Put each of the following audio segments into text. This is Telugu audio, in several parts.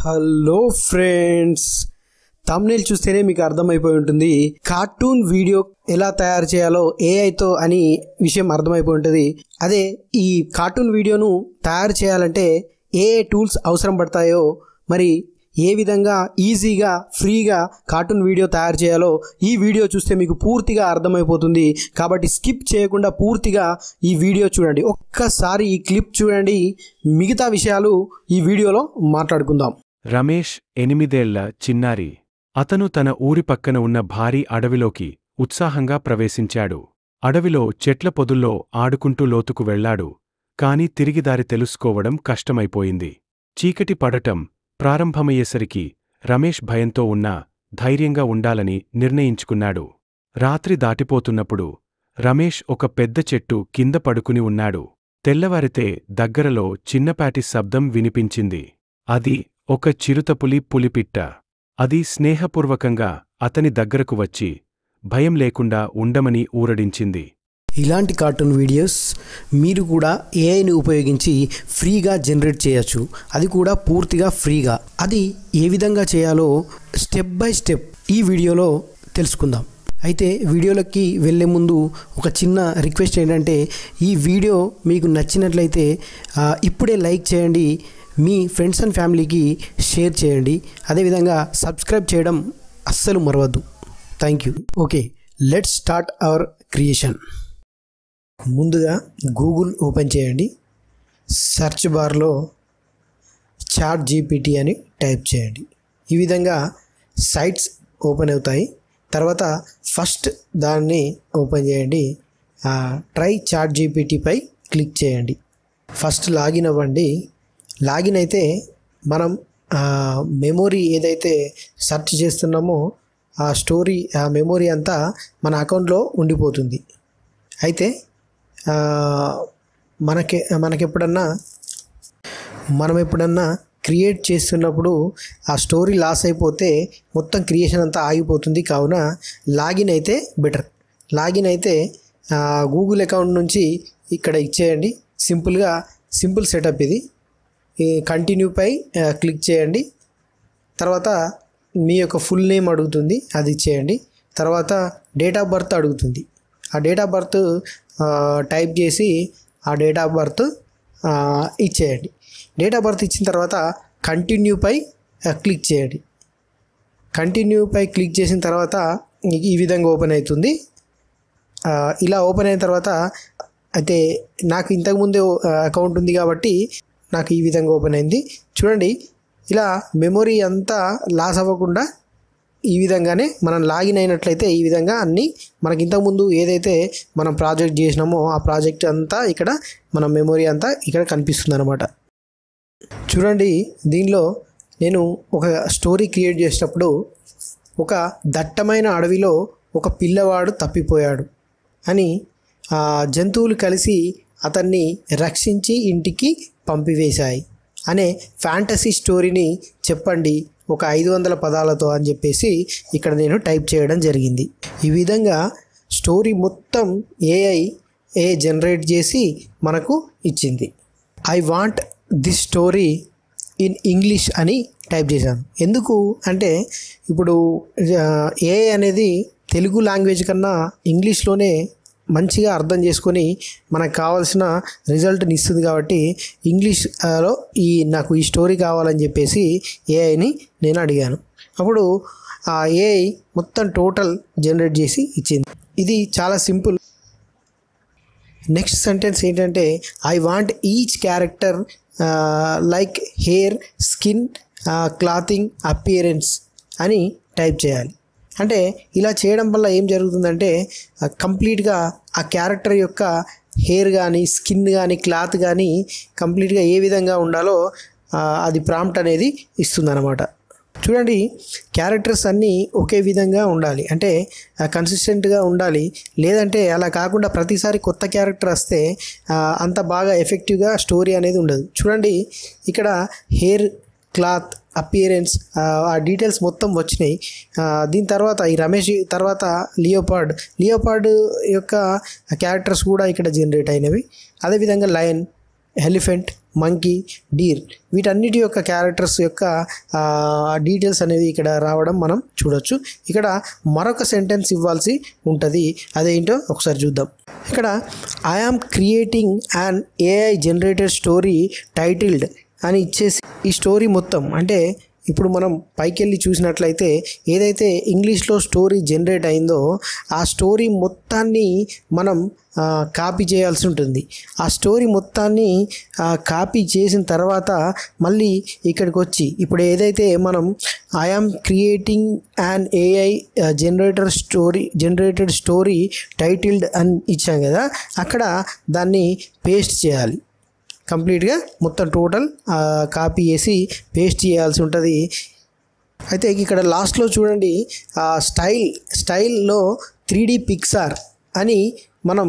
హలో ఫ్రెండ్స్, థంబ్నెయిల్ చూస్తేనే మీకు అర్థమైపోయి ఉంటుంది కార్టూన్ వీడియో ఎలా తయారు చేయాలో ఏఐతో అని విషయం అర్థమైపోయి ఉంటుంది. అదే ఈ కార్టూన్ వీడియోను తయారు చేయాలంటే ఏ టూల్స్ అవసరం పడతాయో, మరి ఏ విధంగా ఈజీగా ఫ్రీగా కార్టూన్ వీడియో తయారు చేయాలో ఈ వీడియో చూస్తే మీకు పూర్తిగా అర్థమైపోతుంది. కాబట్టి స్కిప్ చేయకుండా పూర్తిగా ఈ వీడియో చూడండి. ఒక్కసారి ఈ క్లిప్ చూడండి, మిగతా విషయాలు ఈ వీడియోలో మాట్లాడుకుందాం. రమేష్ 8 ఏళ్ల చిన్నారి. అతను తన ఊరి పక్కన ఉన్న భారీ అడవిలోకి ఉత్సాహంగా ప్రవేశించాడు. అడవిలో చెట్ల పొదుల్లో ఆడుకుంటూ లోతుకు వెళ్లాడు. కాని తిరిగిదారి తెలుసుకోవడం కష్టమైపోయింది. చీకటి పడటం ప్రారంభమయ్యేసరికి రమేష్ భయంతో ఉన్నా ధైర్యంగా ఉండాలని నిర్ణయించుకున్నాడు. రాత్రి దాటిపోతున్నప్పుడు రమేష్ ఒక పెద్ద చెట్టు కింద పడుకుని ఉన్నాడు. తెల్లవారితే దగ్గరలో చిన్నపాటి శబ్దం వినిపించింది. అది ఒక చిరుతపులి పులిపిట్ట. అది స్నేహపూర్వకంగా అతని దగ్గరకు వచ్చి భయం లేకుండా ఉండమని ఊరడించింది. ఇలాంటి కార్టూన్ వీడియోస్ మీరు కూడా ఏఐని ఉపయోగించి ఫ్రీగా జనరేట్ చేయొచ్చు, అది కూడా పూర్తిగా ఫ్రీగా. అది ఏ విధంగా చేయాలో స్టెప్ బై స్టెప్ ఈ వీడియోలో తెలుసుకుందాం. అయితే వీడియోలోకి వెళ్ళే ముందు ఒక చిన్న రిక్వెస్ట్ ఏంటంటే, ఈ వీడియో మీకు నచ్చినట్లయితే ఇప్పుడే లైక్ చేయండి, మీ ఫ్రెండ్స్ అండ్ ఫ్యామిలీకి షేర్ చేయండి, అదేవిధంగా సబ్స్క్రైబ్ చేయడం అస్సలు మరవద్దు. Thank you. Okay, let's start our creation. ముందుగా గూగుల్ ఓపెన్ చేయండి. సెర్చ్ బార్లో ChatGPT అని టైప్ చేయండి. ఈ విధంగా సైట్స్ ఓపెన్ అవుతాయి. తర్వాత ఫస్ట్ దాన్ని ఓపెన్ చేయండి. ట్రై ChatGPTపై క్లిక్ చేయండి. ఫస్ట్ లాగిన్ అవ్వండి. లాగిన్ అయితే మనం మెమొరీ ఏదైతే సెర్చ్ చేస్తున్నామో ఆ మెమొరీ అంతా మన అకౌంట్లో ఉండిపోతుంది. అయితే మనం ఎప్పుడన్నా క్రియేట్ చేస్తున్నప్పుడు ఆ స్టోరీ లాస్ అయిపోతే మొత్తం క్రియేషన్ అంతా ఆగిపోతుంది. కావున లాగిన్ అయితే బెటర్. లాగిన్ అయితే గూగుల్ అకౌంట్ నుంచి ఇక్కడ ఇచ్చేయండి. సింపుల్ సెటప్ ఇది. కంటిన్యూపై క్లిక్ చేయండి. తర్వాత మీ యొక్క ఫుల్ నేమ్ అడుగుతుంది, అది ఇచ్చేయండి. తర్వాత డేట్ ఆఫ్ బర్త్ అడుగుతుంది. ఆ డేట్ ఆఫ్ బర్త్ టైప్ చేసి ఆ డేట్ ఆఫ్ బర్త్ ఇచ్చేయండి. డేట్ ఆఫ్ బర్త్ ఇచ్చిన తర్వాత కంటిన్యూపై క్లిక్ చేయండి. కంటిన్యూపై క్లిక్ చేసిన తర్వాత ఈ విధంగా ఓపెన్ అవుతుంది. ఇలా ఓపెన్ అయిన తర్వాత అయితే నాకు ఇంతకుముందే అకౌంట్ ఉంది కాబట్టి నాకు ఈ విధంగా ఓపెన్ అయింది. చూడండి, ఇలా మెమొరీ అంతా లాస్ అవ్వకుండా ఈ విధంగానే మనం లాగిన్ అయినట్లయితే ఈ విధంగా అన్నీ మనకి ఇంతకుముందు ఏదైతే మనం ప్రాజెక్ట్ చేసినామో ఆ ప్రాజెక్ట్ అంతా ఇక్కడ మన మెమొరీ అంతా ఇక్కడ కనిపిస్తుంది అన్నమాట. చూడండి, దీనిలో నేను ఒక స్టోరీ క్రియేట్ చేసినప్పుడు ఒక దట్టమైన అడవిలో ఒక పిల్లవాడు తప్పిపోయాడు అని జంతువులు కలిసి అతన్ని రక్షించి ఇంటికి పంపివేశాయి అనే ఫ్యాంటసీ స్టోరీని చెప్పండి ఒక 500 పదాలతో అని చెప్పేసి ఇక్కడ నేను టైప్ చేయడం జరిగింది. ఈ విధంగా స్టోరీ మొత్తం ఏఐ జనరేట్ చేసి మనకు ఇచ్చింది. I want this story in English అని టైప్ చేశాను. ఎందుకు అంటే ఇప్పుడు ఏఐ అనేది తెలుగు లాంగ్వేజ్ కన్నా ఇంగ్లీష్లోనే మంచిగా అర్థం చేసుకొని మనకు కావాల్సిన రిజల్ట్ని ఇస్తుంది. కాబట్టి ఇంగ్లీష్లో నాకు ఈ స్టోరీ కావాలని చెప్పేసి ఏఐని నేను అడిగాను. అప్పుడు ఆ ఏఐ మొత్తం టోటల్ జనరేట్ చేసి ఇచ్చింది. ఇది చాలా సింపుల్. నెక్స్ట్ సెంటెన్స్ ఏంటంటే, I want each character like hair, skin, clothing, appearance అని టైప్ చేయాలి. అంటే ఇలా చేయడం వల్ల ఏం జరుగుతుందంటే కంప్లీట్గా ఆ క్యారెక్టర్ యొక్క హెయిర్ కానీ, స్కిన్ కానీ, క్లాత్ కానీ కంప్లీట్గా ఏ విధంగా ఉండాలో అది ప్రాంప్ట్ అనేది ఇస్తుందన్నమాట. చూడండి, క్యారెక్టర్స్ అన్నీ ఒకే విధంగా ఉండాలి, అంటే కన్సిస్టెంట్గా ఉండాలి. లేదంటే అలా కాకుండా ప్రతిసారి కొత్త క్యారెక్టర్ వస్తే అంత బాగా ఎఫెక్టివ్గా స్టోరీ అనేది ఉండదు. చూడండి, ఇక్కడ హెయిర్, క్లాత్, అపియరెన్స్ ఆ డీటెయిల్స్ మొత్తం వచ్చినాయి. దీని తర్వాత ఈ రమేష్ తర్వాత లియోపార్డ్ యొక్క క్యారెక్టర్స్ కూడా ఇక్కడ జనరేట్ అయినవి. అదేవిధంగా లయన్, ఎలిఫెంట్, మంకీ, డీర్ వీటన్నిటి యొక్క క్యారెక్టర్స్ యొక్క డీటెయిల్స్ అనేవి ఇక్కడ రావడం మనం చూడొచ్చు. ఇక్కడ మరొక సెంటెన్స్ ఇవ్వాల్సి ఉంటుంది, అదేంటో ఒకసారి చూద్దాం. ఇక్కడ I am creating an AI generated story titled అని ఇచ్చేసి ఈ స్టోరీ మొత్తం అంటే ఇప్పుడు మనం పైకి వెళ్ళి చూసినట్లయితే ఏదైతే ఇంగ్లీష్లో స్టోరీ జనరేట్ అయిందో ఆ స్టోరీ మొత్తాన్ని మనం కాపీ చేయాల్సి ఉంటుంది. ఆ స్టోరీ మొత్తాన్ని కాపీ చేసిన తర్వాత మళ్ళీ ఇక్కడికి వచ్చి ఇప్పుడు ఏదైతే మనం I am creating an AI generated story titled అని ఇచ్చాం కదా, అక్కడ దాన్ని పేస్ట్ చేయాలి. కంప్లీట్గా మొత్తం టోటల్ కాపీ చేసి పేస్ట్ చేయాల్సి ఉంటుంది. అయితే ఇక్కడ లాస్ట్లో చూడండి స్టైల్లో 3D పిక్సార్ అని మనం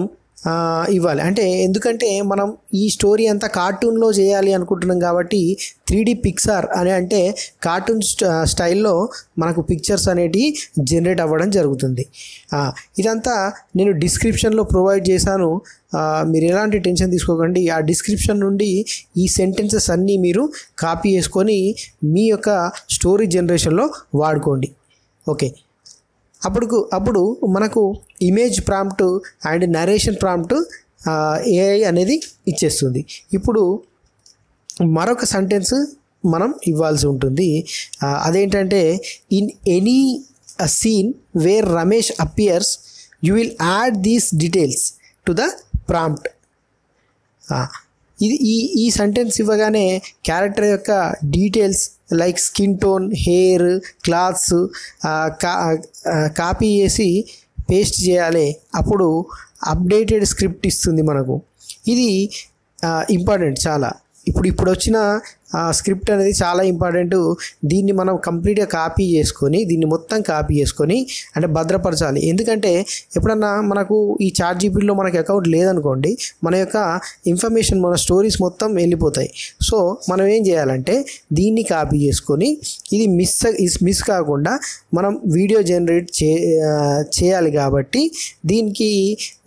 ఇవ్వాలి. అంటే ఎందుకంటే మనం ఈ స్టోరీ అంతా కార్టూన్లో చేయాలి అనుకుంటున్నాం కాబట్టి 3D పిక్సార్ అని అంటే కార్టూన్ స్టైల్లో మనకు పిక్చర్స్ అనేటివి జనరేట్ అవ్వడం జరుగుతుంది. ఇదంతా నేను డిస్క్రిప్షన్లో ప్రొవైడ్ చేశాను, మీరు ఎలాంటి టెన్షన్ తీసుకోకండి. ఆ డిస్క్రిప్షన్ నుండి ఈ సెంటెన్సెస్ అన్నీ మీరు కాపీ చేసుకొని మీ యొక్క స్టోరీ జనరేషన్లో వాడుకోండి. ఓకే, అప్పుడు మనకు image prompt and narration prompt AI అనేది ఇచ్చేస్తుంది. ఇప్పుడు మరొక సెంటెన్స్ మనం ఇవ్వాల్సి ఉంటుంది. అదేంటంటే in any scene where Ramesh appears you will add these details to the prompt. ఇది ఈ సెంటెన్స్ ఇవ్వగానే క్యారెక్టర్ యొక్క details like skin tone, hair, clothes copy చేసి పేస్ట్ చేయాలి. అప్పుడు అప్డేటెడ్ స్క్రిప్ట్ ఇస్తుంది మనకు. ఇది ఇంపార్టెంట్ చాలా. ఇప్పుడు వచ్చిన స్క్రిప్ట్ అనేది చాలా ఇంపార్టెంట్. దీన్ని మనం కంప్లీట్గా దీన్ని మొత్తం కాపీ చేసుకొని అంటే భద్రపరచాలి. ఎందుకంటే ఎప్పుడన్నా మనకు ఈ చాట్‌జీపీటీలో మనకి అకౌంట్ లేదనుకోండి, మన యొక్క ఇన్ఫర్మేషన్, మన స్టోరీస్ మొత్తం వెళ్ళిపోతాయి. సో మనం ఏం చేయాలంటే దీన్ని కాపీ చేసుకొని ఇది మిస్ కాకుండా మనం వీడియో జనరేట్ చేయాలి. కాబట్టి దీనికి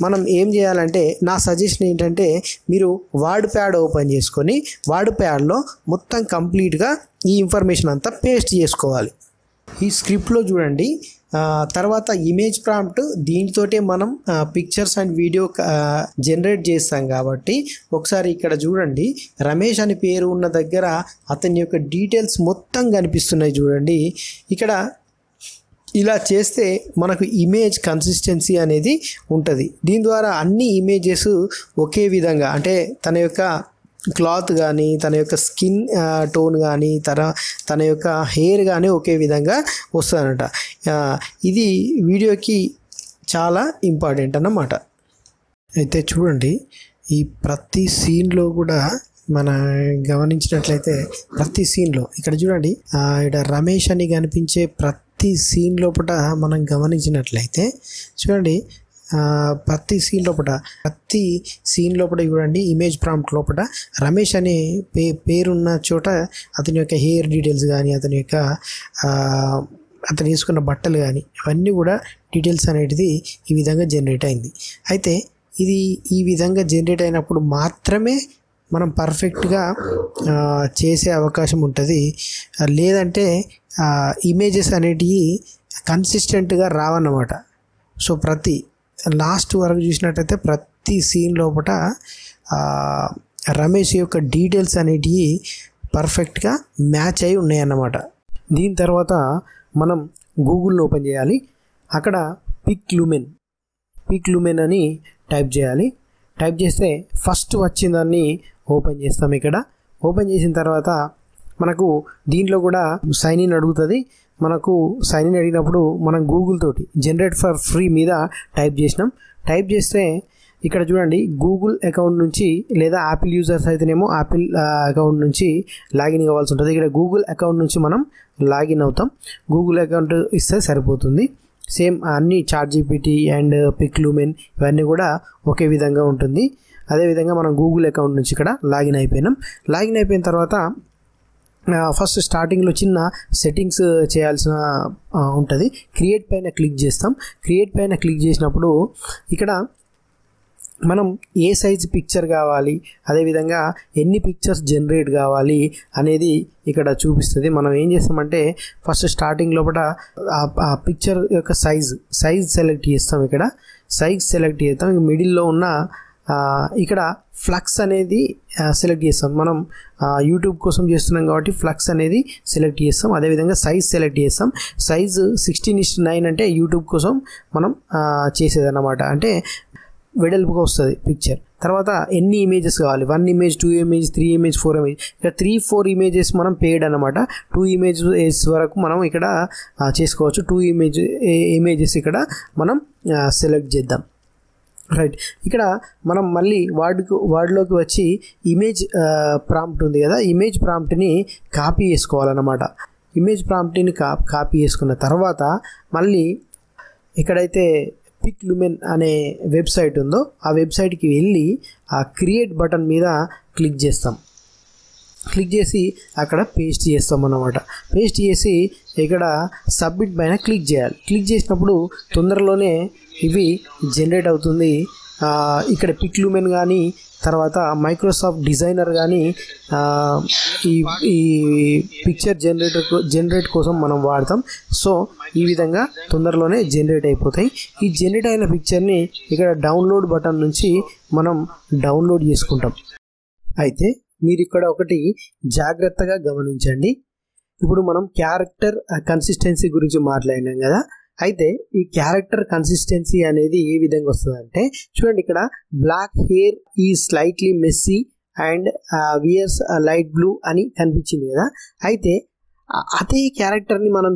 మనం ఏం చేయాలంటే నా సజెషన్ ఏంటంటే మీరు వర్డ్ ప్యాడ్ ఓపెన్ చేసుకొని వర్డ్ ప్యాడ్లో మొత్తం కంప్లీట్గా ఈ ఇన్ఫర్మేషన్ అంతా పేస్ట్ చేసుకోవాలి. ఈ స్క్రిప్ట్లో చూడండి. తర్వాత ఇమేజ్ ప్రాంప్ట్ దీనితోటే మనం పిక్చర్స్ అండ్ వీడియో జనరేట్ చేస్తాం కాబట్టి ఒకసారి ఇక్కడ చూడండి, రమేష్ అని పేరు ఉన్న దగ్గర అతని యొక్క డీటెయిల్స్ మొత్తం కనిపిస్తున్నాయి చూడండి. ఇక్కడ ఇలా చేస్తే మనకు ఇమేజ్ కన్సిస్టెన్సీ అనేది ఉంటుంది. దీని ద్వారా అన్ని ఇమేజెస్ ఒకే విధంగా అంటే తన యొక్క క్లాత్ కానీ, తన యొక్క స్కిన్ టోన్ కానీ, తన యొక్క హెయిర్ కానీ ఒకే విధంగా వస్తుందన్నమాట. ఇది వీడియోకి చాలా ఇంపార్టెంట్ అన్నమాట. అయితే చూడండి, ఈ ప్రతి సీన్లో కూడా మన గమనించినట్లయితే ప్రతి సీన్లో ఇక్కడ చూడండి, ఇక్కడ రమేష్ అని కనిపించే ప్రతి సీన్ లోపల మనం గమనించినట్లయితే చూడండి, ప్రతి సీన్ లోపల చూడండి ఇమేజ్ ప్రాంప్ట్ లోపల రమేష్ అనే పేరున్న చోట అతని యొక్క హెయిర్ డీటెయిల్స్ కానీ, అతను వేసుకున్న బట్టలు కానీ అవన్నీ కూడా డీటెయిల్స్ అనేది ఈ విధంగా జనరేట్ అయింది. అయితే ఇది ఈ విధంగా జనరేట్ అయినప్పుడు మాత్రమే మనం పర్ఫెక్ట్గా చేసే అవకాశం ఉంటుంది. లేదంటే ఇమేజెస్ అనేటివి కన్సిస్టెంట్గా రావన్నమాట. సో ప్రతి లాస్ట్ వరకు చూసినట్టయితే ప్రతి సీన్ లోపల రమేష్ యొక్క డీటెయిల్స్ అనేటివి పర్ఫెక్ట్గా మ్యాచ్ అయి ఉన్నాయన్నమాట. దీని తర్వాత మనం గూగుల్ని ఓపెన్ చేయాలి. అక్కడ పిక్ లూమెన్ అని టైప్ చేయాలి. టైప్ చేస్తే ఫస్ట్ వచ్చిందాన్ని ఓపెన్ చేస్తాం. ఇక్కడ ఓపెన్ చేసిన తర్వాత మనకు దీంట్లో కూడా సైన్ ఇన్ అడుగుతుంది. మనకు సైన్ ఇన్ అడిగినప్పుడు మనం గూగుల్ తోటి జనరేట్ ఫర్ ఫ్రీ మీద టైప్ చేసినాం. టైప్ చేస్తే ఇక్కడ చూడండి గూగుల్ అకౌంట్ నుంచి లేదా యాపిల్ యూజర్స్ అయితేనేమో యాపిల్ అకౌంట్ నుంచి లాగిన్ కావాల్సి ఉంటుంది. ఇక్కడ గూగుల్ అకౌంట్ నుంచి మనం లాగిన్ అవుతాం. గూగుల్ అకౌంట్ ఇస్తే సరిపోతుంది. సేమ్ అన్ని చాట్‌జీపీటీ అండ్ పిక్ లూమెన్ ఇవన్నీ కూడా ఒకే విధంగా ఉంటుంది. అదేవిధంగా మనం గూగుల్ అకౌంట్ నుంచి ఇక్కడ లాగిన్ అయిపోయినాం. లాగిన్ అయిపోయిన తర్వాత ఫస్ట్ స్టార్టింగ్లో చిన్న సెట్టింగ్స్ చేయాల్సిన ఉంటుంది. క్రియేట్ పైన క్లిక్ చేస్తాం. క్రియేట్ పైన క్లిక్ చేసినప్పుడు ఇక్కడ మనం ఏ సైజ్ పిక్చర్ కావాలి, అదేవిధంగా ఎన్ని పిక్చర్స్ జనరేట్ కావాలి అనేది ఇక్కడ చూపిస్తుంది. మనం ఏం చేస్తామంటే ఫస్ట్ స్టార్టింగ్ లోపల ఆ పిక్చర్ యొక్క సైజ్ సెలెక్ట్ చేస్తాం. ఇక్కడ సైజ్ సెలెక్ట్ చేస్తాం. మిడిల్లో ఉన్న ఇక్కడ ఫ్లక్స్ అనేది సెలెక్ట్ చేస్తాం. మనం యూట్యూబ్ కోసం చేస్తున్నాం కాబట్టి ఫ్లక్స్ అనేది సెలెక్ట్ చేస్తాం. అదేవిధంగా సైజ్ సెలెక్ట్ చేస్తాం. సైజు 16:9 అంటే యూట్యూబ్ కోసం మనం చేసేదన్నమాట. అంటే వెడల్పుగా వస్తుంది పిక్చర్. తర్వాత ఎన్ని ఇమేజెస్ కావాలి, 1 ఇమేజ్, 2 ఇమేజ్, 3 ఇమేజ్, 4 ఇమేజ్, ఇక్కడ 3-4 ఇమేజెస్ మనం పేడ్ అనమాట. 2 ఇమేజెస్ వరకు మనం ఇక్కడ చేసుకోవచ్చు. 2 ఇమేజెస్ ఇక్కడ మనం సెలెక్ట్ చేద్దాం. రైట్, ఇక్కడ మనం మళ్ళీ వర్డ్లోకి వచ్చి ఇమేజ్ ప్రాంప్ట్ ఉంది కదా, ఇమేజ్ ప్రాంప్ట్ని కాపీ చేసుకోవాలన్నమాట. ఇమేజ్ ప్రాంప్ట్ని కాపీ చేసుకున్న తర్వాత మళ్ళీ ఎక్కడైతే పిక్ లుమెన్ అనే వెబ్సైట్ ఉందో ఆ వెబ్సైట్కి వెళ్ళి ఆ క్రియేట్ బటన్ మీద క్లిక్ చేస్తాం. క్లిక్ చేసి అక్కడ పేస్ట్ చేస్తాం అన్నమాట. పేస్ట్ చేసి ఇక్కడ సబ్మిట్ పైన క్లిక్ చేయాలి. క్లిక్ చేసినప్పుడు తొందరలోనే ఇవి జనరేట్ అవుతుంది. ఇక్కడ పిక్ లుమెన్ కానీ తర్వాత మైక్రోసాఫ్ట్ డిజైనర్ కానీ ఈ పిక్చర్ జనరేట్ కోసం మనం వాడతాం. సో ఈ విధంగా తొందరలోనే జనరేట్ అయిపోతాయి. ఈ జనరేట్ అయిన పిక్చర్ని ఇక్కడ డౌన్లోడ్ బటన్ నుంచి మనం డౌన్లోడ్ చేసుకుంటాం. అయితే మీరు ఇక్కడ ఒకటి జాగ్రత్తగా గమనించండి. ఇప్పుడు మనం క్యారెక్టర్ కన్సిస్టెన్సీ గురించి మాట్లాడినాం కదా. అయితే ఈ క్యారెక్టర్ కన్సిస్టెన్సీ అనేది ఏ విధంగా వస్తుందంటే చూడండి, ఇక్కడ బ్లాక్ హెయిర్ ఈ slightly messy and weirs light blue అని కనిపించింది కదా. అయితే అదే క్యారెక్టర్ని మనం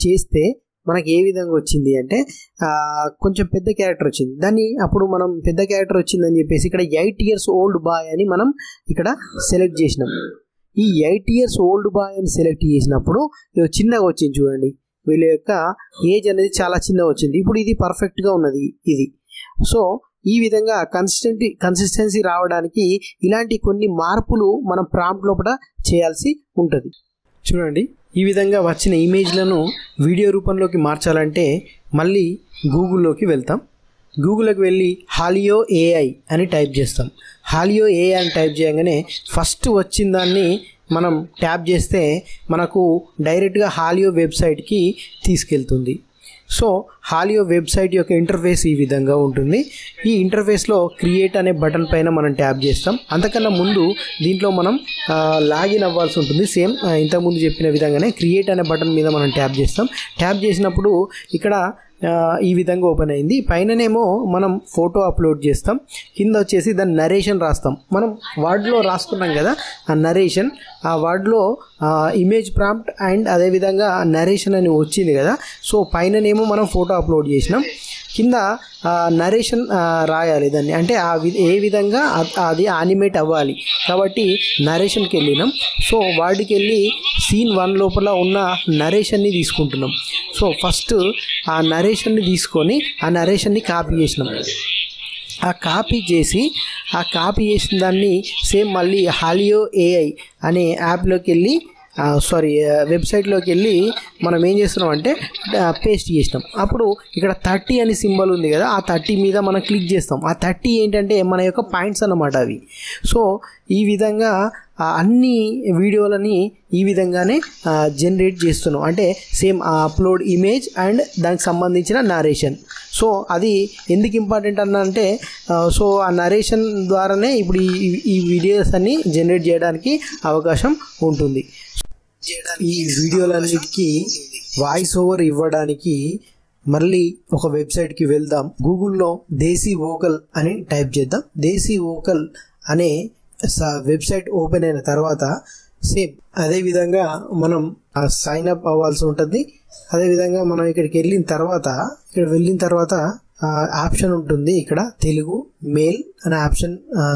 చేస్తే మనకి ఏ విధంగా వచ్చింది అంటే కొంచెం పెద్ద క్యారెక్టర్ వచ్చింది. దాన్ని అప్పుడు మనం పెద్ద క్యారెక్టర్ వచ్చిందని చెప్పేసి ఇక్కడ 8 years old బాయ్ అని మనం ఇక్కడ సెలెక్ట్ చేసినాం. ఈ 8 years old బాయ్ అని సెలెక్ట్ చేసినప్పుడు చిన్నగా వచ్చింది చూడండి. వీళ్ళ యొక్క ఏజ్ అనేది చాలా చిన్నగా వచ్చింది. ఇప్పుడు ఇది పర్ఫెక్ట్గా ఉన్నది ఇది. సో ఈ విధంగా కన్సిస్టెన్సీ రావడానికి ఇలాంటి కొన్ని మార్పులు మనం ప్రాంప్ట్ లోపల చేయాల్సి ఉంటుంది. చూడండి, ఈ విధంగా వచ్చిన ఇమేజ్లను వీడియో రూపంలోకి మార్చాలంటే మళ్ళీ గూగుల్లోకి వెళ్తాం. గూగుల్లోకి వెళ్ళి హాలియో ఏఐ అని టైప్ చేస్తాం. హాలియో ఏఐ అని టైప్ చేయగానే ఫస్ట్ వచ్చిన దాన్ని మనం ట్యాప్ చేస్తే మనకు డైరెక్ట్గా హాలియో వెబ్సైట్కి తీసుకెళ్తుంది. సో హాలియో వెబ్సైట్ యొక్క ఇంటర్ఫేస్ ఈ విధంగా ఉంటుంది. ఈ ఇంటర్ఫేస్లో క్రియేట్ అనే బటన్ పైన మనం ట్యాప్ చేస్తాం. అంతకన్నా ముందు దీంట్లో మనం లాగిన్ అవ్వాల్సి ఉంటుంది. సేమ్ ఇంతకుముందు చెప్పిన విధంగానే క్రియేట్ అనే బటన్ మీద మనం ట్యాప్ చేస్తాం. ట్యాప్ చేసినప్పుడు ఇక్కడ ఈ విధంగా ఓపెన్ అయింది. పైననేమో మనం ఫోటో అప్లోడ్ చేస్తాం, కింద వచ్చేసి దాని నరేషన్ రాస్తాం. మనం వర్డ్లో రాసుకున్నాం కదా ఆ నరేషన్, ఆ వర్డ్లో ఇమేజ్ ప్రాంప్ట్ అండ్ అదేవిధంగా నరేషన్ అని వచ్చింది కదా. సో పైననేమో మనం ఫోటో అప్లోడ్ చేసినాం, కింద నరేషన్ రాయాలి దాన్ని. అంటే ఏ విధంగా అది యానిమేట్ అవ్వాలి కాబట్టి నరేషన్కి వెళ్ళినాం. సో వాడికి వెళ్ళి సీన్ 1 లోపల ఉన్న నరేషన్ని తీసుకుంటున్నాం. సో ఫస్ట్ ఆ నరేషన్ని తీసుకొని ఆ నరేషన్ని కాపీ చేసినాం. ఆ కాపీ చేసిన దాన్ని సేమ్ మళ్ళీ హాలియో ఏఐ అనే యాప్లోకి వెళ్ళి వెబ్సైట్లోకి వెళ్ళి మనం ఏం చేస్తున్నాం అంటే పేస్ట్ చేసినాం. అప్పుడు ఇక్కడ 30 అని సింబల్ ఉంది కదా, ఆ 30 మీద మనం క్లిక్ చేస్తాం. ఆ 30 ఏంటంటే మన యొక్క పాయింట్స్ అన్నమాట అవి. సో ఈ విధంగా అన్ని వీడియోలని ఈ విధంగానే జనరేట్ చేస్తున్నాం. అంటే సేమ్ అప్లోడ్ ఇమేజ్ అండ్ దానికి సంబంధించిన నరేషన్. సో అది ఎందుకు ఇంపార్టెంట్ అంటే సో ఆ నరేషన్ ద్వారానే ఇప్పుడు ఈ వీడియోస్ అన్ని జనరేట్ చేయడానికి అవకాశం ఉంటుంది. ఈ వీడియోలన్నిటికీ వాయిస్ ఓవర్ ఇవ్వడానికి మళ్ళీ ఒక వెబ్సైట్కి వెళ్దాం. గూగుల్లో దేశీ వోకల్ అని టైప్ చేద్దాం. దేశీ వోకల్ అనే వెబ్సైట్ ఓపెన్ అయిన తర్వాత సేమ్ అదేవిధంగా మనం సైన్ అప్ అవ్వాల్సి ఉంటుంది. అదేవిధంగా మనం ఇక్కడికి వెళ్ళిన తర్వాత ఆప్షన్ ఉంటుంది. ఇక్కడ తెలుగు మెయిల్ అనే ఆప్షన్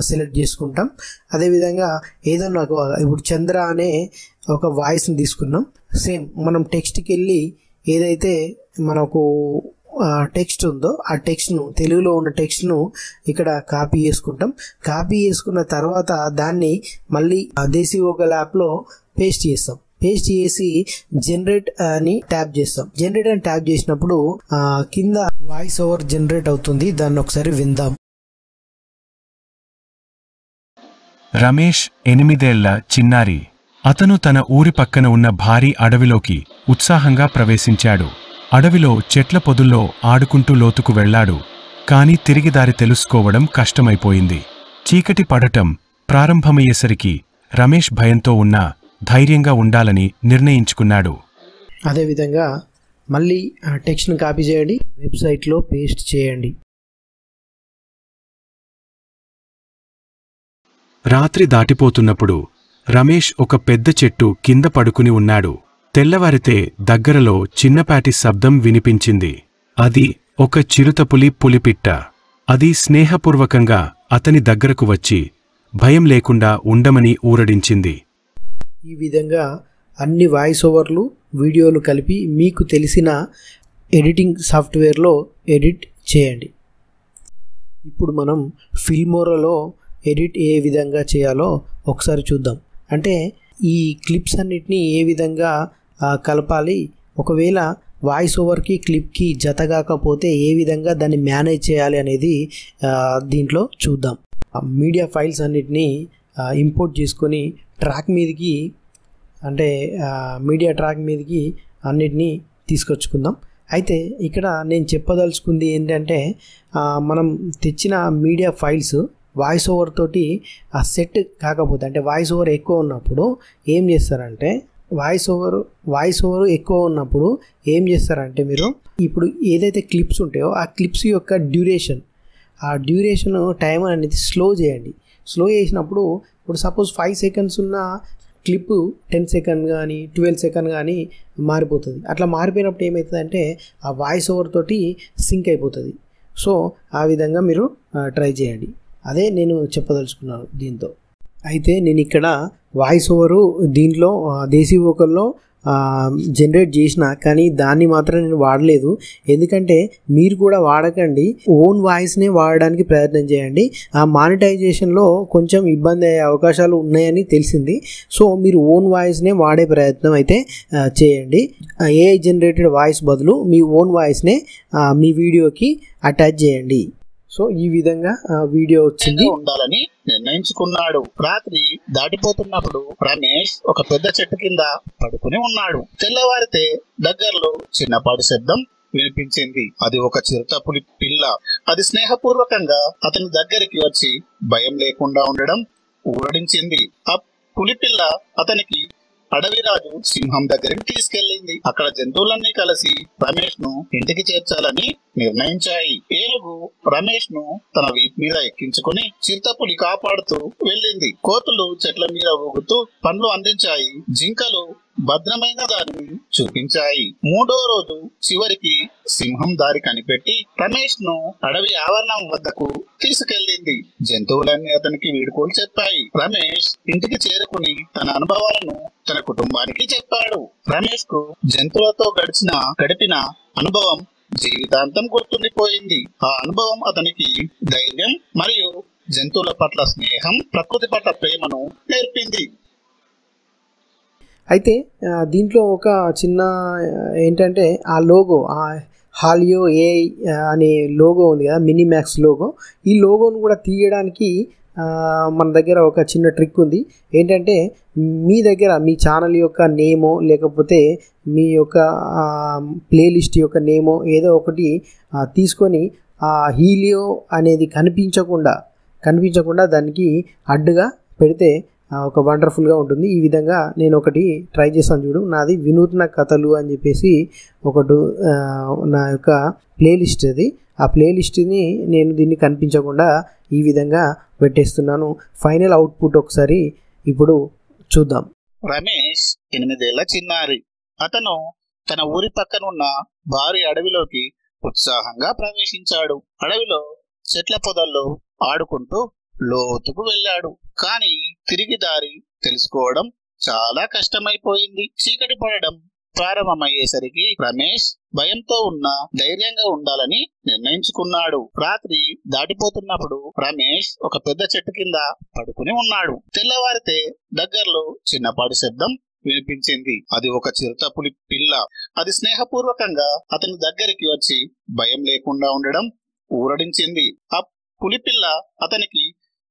సెలెక్ట్ చేసుకుంటాం. అదేవిధంగా ఏదో నాకు ఇప్పుడు చంద్ర అనే ఒక వాయిస్ని తీసుకున్నాం. సేమ్ మనం టెక్స్ట్కి వెళ్ళి ఏదైతే మనకు టెక్స్ట్ ఉందో ఆ టెక్స్ట్ను, తెలుగులో ఉన్న టెక్స్ట్ను ఇక్కడ కాపీ చేసుకుంటాం. కాపీ చేసుకున్న తర్వాత దాన్ని మళ్ళీ దేశీ వోకల్ యాప్లో పేస్ట్ చేస్తాం. పేస్ట్ చేసి జనరేట్ అని ట్యాప్ చేస్తాం. జనరేట్ అని ట్యాప్ చేసినప్పుడు కింద వాయిస్ ఓవర్ జనరేట్ అవుతుంది. దాన్ని ఒకసారి విందాం. రమేష్ 8 ఏళ్ల చిన్నారి. అతను తన ఊరి పక్కన ఉన్న భారీ అడవిలోకి ఉత్సాహంగా ప్రవేశించాడు. అడవిలో చెట్ల పొదుల్లో ఆడుకుంటూ లోతుకు వెళ్లాడు. కాని తిరిగి దారి తెలుసుకోవడం కష్టమైపోయింది. చీకటి పడటం ప్రారంభమయ్యేసరికి రమేష్ భయంతో ఉన్నా ధైర్యంగా ఉండాలని నిర్ణయించుకున్నాడు. అదేవిధంగా మళ్ళీ టెక్స్ట్ని కాపీ చేయండి, వెబ్సైట్లో పేస్ట్ చేయండి. రాత్రి దాటిపోతున్నప్పుడు రమేష్ ఒక పెద్ద చెట్టు కింద పడుకుని ఉన్నాడు. తెల్లవారితే దగ్గరలో చిన్నపాటి శబ్దం వినిపించింది. అది ఒక చిరుతపులి పులిపిట్ట. అది స్నేహపూర్వకంగా అతని దగ్గరకు వచ్చి భయం లేకుండా ఉండమని ఊరడించింది. ఈ విధంగా అన్ని వాయిస్ ఓవర్లు వీడియోలు కలిపి మీకు తెలిసిన ఎడిటింగ్ సాఫ్ట్వేర్లో ఎడిట్ చేయండి. ఇప్పుడు మనం ఫిల్మోరాలో ఎడిట్ ఏ విధంగా చేయాలో ఒకసారి చూద్దాం. అంటే ఈ క్లిప్స్ అన్నిటినీ ఏ విధంగా కలపాలి, ఒకవేళ వాయిస్ ఓవర్కి క్లిప్కి జతగాకపోతే ఏ విధంగా దాన్ని మేనేజ్ చేయాలి అనేది దీంట్లో చూద్దాం. మీడియా ఫైల్స్ అన్నిటినీ ఇంపోర్ట్ చేసుకొని ట్రాక్ మీదకి, అంటే మీడియా ట్రాక్ మీదకి అన్నిటినీ తీసుకొచ్చుకుందాం. అయితే ఇక్కడ నేను చెప్పదలుచుకుంది ఏంటంటే, మనం తెచ్చిన మీడియా ఫైల్స్ వాయిస్ ఓవర్ తోటి సెట్ కాకపోతే, అంటే వాయిస్ ఓవర్ ఎక్కువ ఉన్నప్పుడు ఏం చేస్తారంటే, వాయిస్ ఓవర్ ఎక్కువ ఉన్నప్పుడు ఏం చేస్తారంటే మీరు ఇప్పుడు ఏదైతే క్లిప్స్ ఉంటాయో ఆ క్లిప్స్ యొక్క డ్యూరేషన్ టైం అనేది స్లో చేయండి. స్లో చేసినప్పుడు ఇప్పుడు సపోజ్ 5 seconds ఉన్న క్లిప్ 10 seconds కానీ 12 seconds కానీ మారిపోతుంది. అట్లా మారిపోయినప్పుడు ఏమవుతుందంటే ఆ వాయిస్ ఓవర్ తోటి సింక్ అయిపోతుంది. సో ఆ విధంగా మీరు ట్రై చేయండి. అదే నేను చెప్పదలుచుకున్నాను దీంతో. అయితే నేను ఇక్కడ వాయిస్ ఓవరు దీంట్లో దేశీ వోకల్లో జనరేట్ చేసిన, కానీ దాన్ని మాత్రం నేను వాడలేదు. ఎందుకంటే మీరు కూడా వాడకండి, ఓన్ వాయిస్నే వాడడానికి ప్రయత్నం చేయండి. ఆ మానిటైజేషన్లో కొంచెం ఇబ్బంది అయ్యే అవకాశాలు ఉన్నాయని తెలిసింది. సో మీరు ఓన్ వాయిస్నే వాడే ప్రయత్నం అయితే చేయండి. ఏఐ జనరేటెడ్ వాయిస్ బదులు మీ ఓన్ వాయిస్నే మీ వీడియోకి అటాచ్ చేయండి. సో ఈ విధంగా వీడియో వచ్చింది. ఉండాలని నిర్ణయించుకున్నాడు. రాత్రి దాటిపోతున్నప్పుడు రమేష్ ఒక పెద్ద చెట్టు కింద పడుకుని ఉన్నాడు. తెల్లవారితే దగ్గరలో చిన్నపాటి శబ్దం వినిపించింది. అది ఒక చిరుతపులి పిల్ల. అది స్నేహపూర్వకంగా అతని దగ్గరికి వచ్చి భయం లేకుండా ఉండడం ఊరడించింది. ఆ పులిపిల్ల అతనికి అడవిరాజు సింహం దగ్గరికి తీసుకెళ్లింది. అక్కడ జంతువులన్నీ కలిసి రమేష్ ను ఇంటికి చేర్చాలని నిర్ణయించాయి. ఏనుగు రమేష్ ను తన వీపు మీద ఎక్కించుకుని చిరుతపులి కాపాడుతూ వెళ్ళింది. కోతులు చెట్ల మీద ఊగుతూ పండ్లు అందించాయి. జింకలు భద్రమైన దారిని చూపించాయి. 3వ రోజు చివరికి సింహం దారి కనిపెట్టి రమేష్ ను అడవి ఆవరణం వద్దకు తీసుకెళ్లింది. జంతువులన్నీ అతనికి వీడుకోలు చెప్పాయి. రమేష్ ఇంటికి చేరుకుని తన అనుభవాలను తన కుటుంబానికి చెప్పాడు. రమేష్ కు జంతువులతో గడిపిన అనుభవం జీవితాంతం గుర్తుండిపోయింది. ఆ అనుభవం అతనికి ధైర్యం మరియు జంతువుల పట్ల స్నేహం, ప్రకృతి పట్ల ప్రేమను నేర్పింది. అయితే దీంట్లో ఒక చిన్న ఏంటంటే ఆ లోగో, హాలియో ఏఐ అనే లోగో ఉంది కదా, మినిమాక్స్ లోగో. ఈ లోగోను కూడా తీయడానికి మన దగ్గర ఒక చిన్న ట్రిక్ ఉంది. ఏంటంటే మీ దగ్గర మీ ఛానల్ యొక్క నేమో లేకపోతే మీ యొక్క ప్లేలిస్ట్ యొక్క నేమో ఏదో ఒకటి తీసుకొని ఆ హీలియో అనేది కనిపించకుండా దానికి అడ్డుగా పెడితే ఒక వండర్ఫుల్గా ఉంటుంది. ఈ విధంగా నేను ఒకటి ట్రై చేస్తాను చూడు. నాది వినూత్న కథలు అని చెప్పేసి ఒకటి నా యొక్క ప్లేలిస్ట్ అది. ఆ ప్లేలిస్ట్ని నేను దీన్ని కనిపించకుండా ఈ విధంగా పెట్టేస్తున్నాను. ఫైనల్ అవుట్పుట్ ఒకసారి ఇప్పుడు చూద్దాం. రమేష్ 8 ఏళ్ల చిన్నారి. అతను తన ఊరి పక్కనున్న భారీ అడవిలోకి ఉత్సాహంగా ప్రవేశించాడు. అడవిలో చెట్ల పొదల్లో ఆడుకుంటూ లోతుకు వెళ్ళాడు. కానీ తిరిగి దారి తెలుసుకోవడం చాలా కష్టమైపోయింది. చీకటి పడడం ప్రారంభమయ్యేసరికి రమేష్ భయంతో ఉన్న ధైర్యంగా ఉండాలని నిర్ణయించుకున్నాడు. రాత్రి దాటిపోతున్నప్పుడు రమేష్ ఒక పెద్ద చెట్టు కింద పడుకుని ఉన్నాడు. తెల్లవారితే దగ్గరలో చిన్నపాటి శబ్దం వినిపించింది. అది ఒక చిరుతపులి పిల్ల. అది స్నేహపూర్వకంగా అతని దగ్గరికి వచ్చి భయం లేకుండా ఉండడం ఊరడించింది. ఆ పులిపిల్ల అతనికి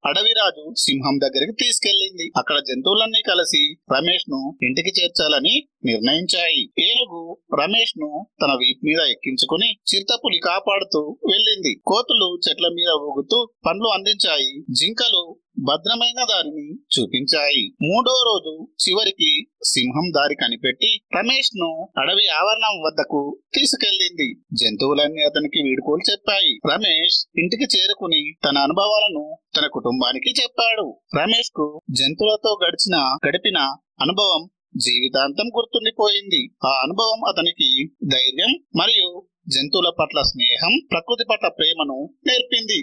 అడవిరాజు సింహం దగ్గరికి తీసుకెళ్లింది. అక్కడ జంతువులన్నీ కలిసి రమేష్ ను ఇంటికి చేర్చాలని నిర్ణయించాయి. ఏనుగు రమేష్ ను తన వీపు మీద ఎక్కించుకుని చిరుతపులి కాపాడుతూ వెళ్ళింది. కోతులు చెట్ల మీద ఊగుతూ పండ్లు అందించాయి. జింకలు భద్రమైన దారిని చూపించాయి. మూడో రోజు చివరికి సింహం దారి కనిపెట్టి రమేష్ ను అడవి ఆవరణం వద్దకు తీసుకెళ్లింది. జంతువులన్నీ అతనికి వీడ్కోలు చెప్పాయి. రమేష్ ఇంటికి చేరుకుని తన అనుభవాలను తన కుటుంబానికి చెప్పాడు. రమేష్ కు జంతువులతో గడిపిన అనుభవం జీవితాంతం గుర్తుండిపోయింది. ఆ అనుభవం అతనికి ధైర్యం మరియు జంతువుల పట్ల స్నేహం, ప్రకృతి పట్ల ప్రేమను నేర్పింది.